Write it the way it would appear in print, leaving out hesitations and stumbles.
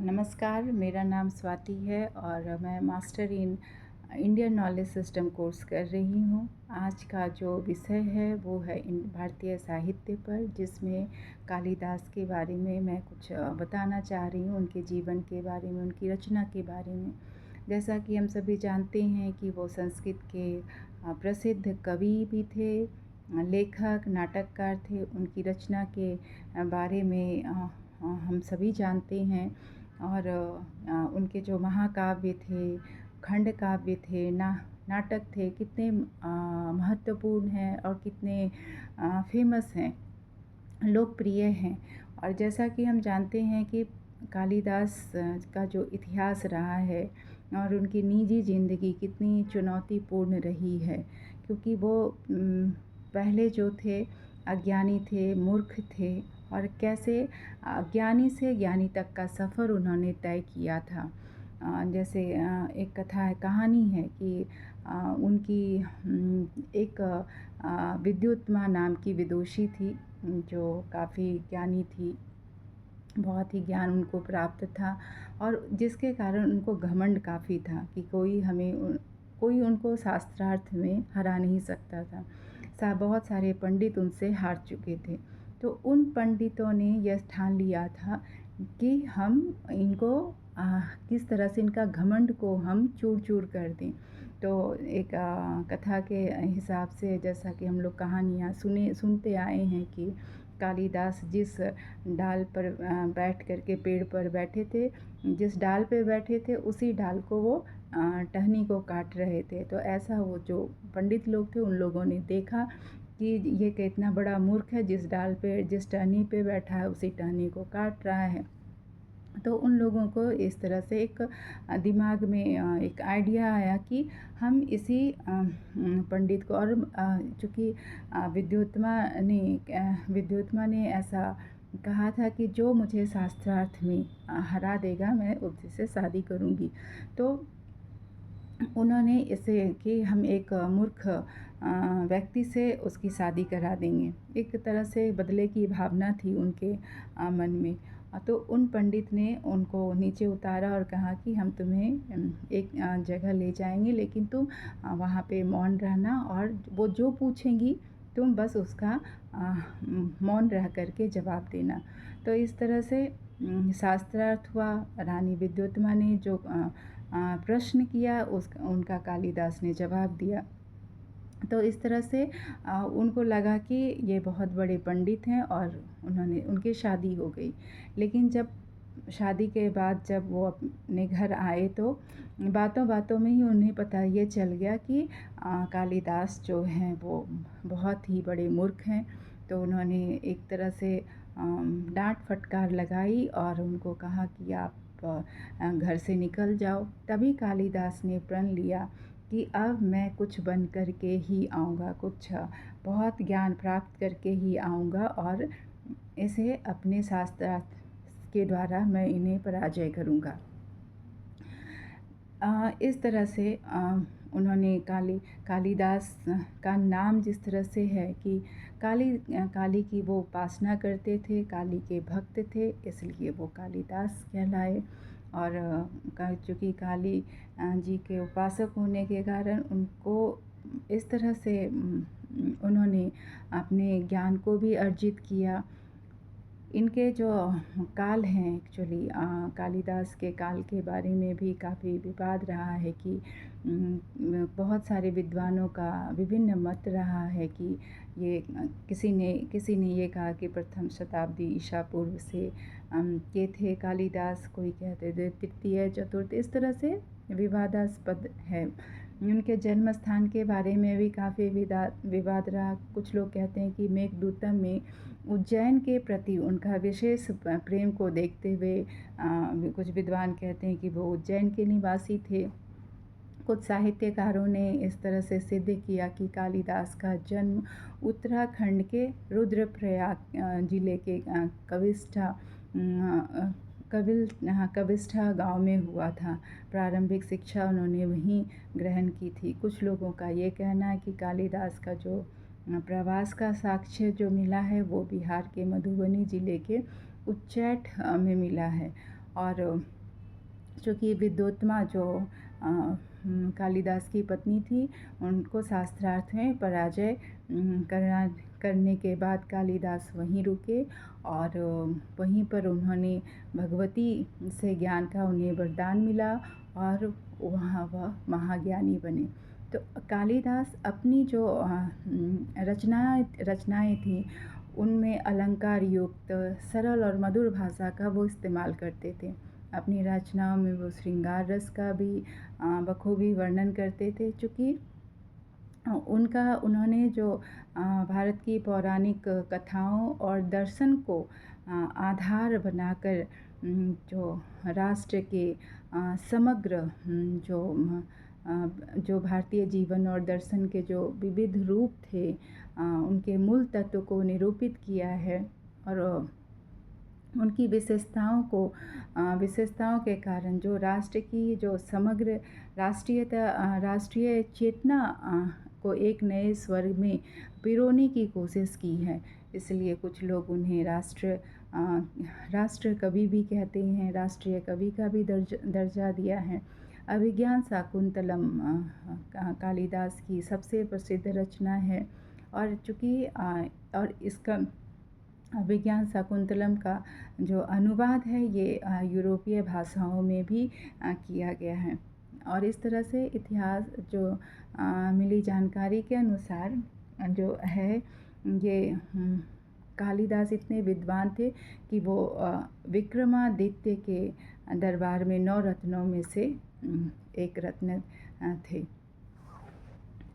नमस्कार, मेरा नाम स्वाति है और मैं master in Indian knowledge system course कर रही हूँ। आज का जो विषय है वो है भारतीय साहित्य पर, जिसमें कालिदास के बारे में मैं कुछ बताना चाह रही हूँ, उनके जीवन के बारे में, उनकी रचना के बारे में। जैसा कि हम सभी जानते हैं कि वो संस्कृत के प्रसिद्ध कवि भी थे, लेखक, नाटककार थे। उनकी रचना के बारे में हम सभी जानते हैं। और उनके जो महाकाव्य थे, खंड काव्य थे, नाटक थे, कितने महत्वपूर्ण हैं और कितने फेमस हैं, लोकप्रिय हैं। और जैसा कि हम जानते हैं कि कालिदास का जो इतिहास रहा है और उनकी निजी ज़िंदगी कितनी चुनौतीपूर्ण रही है, क्योंकि वो पहले जो थे अज्ञानी थे, मूर्ख थे, और कैसे अज्ञानी से ज्ञानी तक का सफ़र उन्होंने तय किया था। जैसे एक कथा है, कहानी है कि उनकी एक विद्युत्मा नाम की विदुषी थी, जो काफ़ी ज्ञानी थी, बहुत ही ज्ञान उनको प्राप्त था, और जिसके कारण उनको घमंड काफ़ी था कि कोई उनको शास्त्रार्थ में हरा नहीं सकता था। बहुत सारे पंडित उनसे हार चुके थे। तो उन पंडितों ने यह ठान लिया था कि हम इनको किस तरह से इनका घमंड को हम चूर चूर कर दें। तो एक कथा के हिसाब से, जैसा कि हम लोग कहानियाँ सुनते आए हैं कि कालिदास जिस डाल पर बैठ कर के पेड़ पर बैठे थे, जिस डाल पे बैठे थे उसी डाल को वो टहनी को काट रहे थे। तो ऐसा वो जो पंडित लोग थे, उन लोगों ने देखा कि ये कितना बड़ा मूर्ख है, जिस टहनी पे बैठा है उसी टहनी को काट रहा है। तो उन लोगों को इस तरह से एक दिमाग में एक आइडिया आया कि हम इसी पंडित को, और चूँकि विद्युत्मा ने ऐसा कहा था कि जो मुझे शास्त्रार्थ में हरा देगा मैं उससे शादी करूँगी। तो उन्होंने इसे कि हम एक मूर्ख व्यक्ति से उसकी शादी करा देंगे। एक तरह से बदले की भावना थी उनके मन में। तो उन पंडित ने उनको नीचे उतारा और कहा कि हम तुम्हें एक जगह ले जाएंगे, लेकिन तुम वहाँ पे मौन रहना, और वो जो पूछेंगी तुम बस उसका मौन रह करके जवाब देना। तो इस तरह से शास्त्रार्थ हुआ। रानी विद्युत्मा ने जो प्रश्न किया उनका कालिदास ने जवाब दिया। तो इस तरह से उनको लगा कि ये बहुत बड़े पंडित हैं, और उनकी शादी हो गई। लेकिन जब शादी के बाद जब वो अपने घर आए तो बातों बातों में ही उन्हें पता ये चल गया कि कालिदास जो हैं वो बहुत ही बड़े मूर्ख हैं। तो उन्होंने एक तरह से डांट फटकार लगाई और उनको कहा कि आप घर से निकल जाओ। तभी कालिदास ने प्रण लिया कि अब मैं कुछ बन कर के ही आऊँगा, कुछ बहुत ज्ञान प्राप्त करके ही आऊँगा, और इसे अपने शास्त्रार्थ के द्वारा मैं इन्हें पराजय करूँगा। इस तरह से उन्होंने कालिदास का नाम जिस तरह से है कि काली की वो उपासना करते थे, काली के भक्त थे, इसलिए वो कालिदास कहलाए। और चूँकि काली जी के उपासक होने के कारण उनको इस तरह से उन्होंने अपने ज्ञान को भी अर्जित किया। इनके जो काल हैं, एक्चुअली कालिदास के काल के बारे में भी काफ़ी विवाद रहा है कि बहुत सारे विद्वानों का विभिन्न मत रहा है कि ये किसी ने ये कहा कि प्रथम शताब्दी ईसा पूर्व से के थे कालिदास, कोई कहते थे तृतीय चतुर्थ, इस तरह से विवादास्पद है। उनके जन्म स्थान के बारे में भी काफ़ी विवाद रहा। कुछ लोग कहते हैं कि मेघदूतम में उज्जैन के प्रति उनका विशेष प्रेम को देखते हुए कुछ विद्वान कहते हैं कि वो उज्जैन के निवासी थे। कुछ साहित्यकारों ने इस तरह से सिद्ध किया कि कालिदास का जन्म उत्तराखंड के रुद्रप्रयाग जिले के कविष्ठा गांव में हुआ था। प्रारंभिक शिक्षा उन्होंने वहीं ग्रहण की थी। कुछ लोगों का ये कहना है कि कालिदास का जो प्रवास का साक्ष्य जो मिला है वो बिहार के मधुबनी जिले के उज्जैठ में मिला है। और चूँकि विद्योत्तमा जो कालिदास की पत्नी थी, उनको शास्त्रार्थ में पराजय करने के बाद कालिदास वहीं रुके और वहीं पर उन्होंने भगवती से ज्ञान का उन्हें वरदान मिला और वहाँ वह महाज्ञानी बने। तो कालिदास अपनी जो रचनाएँ थीं, उनमें अलंकार युक्त सरल और मधुर भाषा का वो इस्तेमाल करते थे। अपनी रचनाओं में वो श्रृंगार रस का भी बखूबी वर्णन करते थे। चूँकि उन्होंने जो भारत की पौराणिक कथाओं और दर्शन को आधार बनाकर जो राष्ट्र के समग्र जो भारतीय जीवन और दर्शन के जो विविध रूप थे, उनके मूल तत्व को निरूपित किया है और उनकी विशेषताओं के कारण जो राष्ट्र की जो समग्र राष्ट्रीय चेतना को एक नए स्वर्ग में पिरोने की कोशिश की है। इसलिए कुछ लोग उन्हें राष्ट्र कवि भी कहते हैं, राष्ट्रीय कवि का भी दर्जा दिया है। अभिज्ञान शाकुंतलम कालिदास की सबसे प्रसिद्ध रचना है और चूँकि और इसका अभिज्ञान शाकुंतलम का जो अनुवाद है ये यूरोपीय भाषाओं में भी किया गया है। और इस तरह से इतिहास जो मिली जानकारी के अनुसार जो है ये कालिदास इतने विद्वान थे कि वो विक्रमादित्य के दरबार में 9 रत्नों में से एक रत्न थे।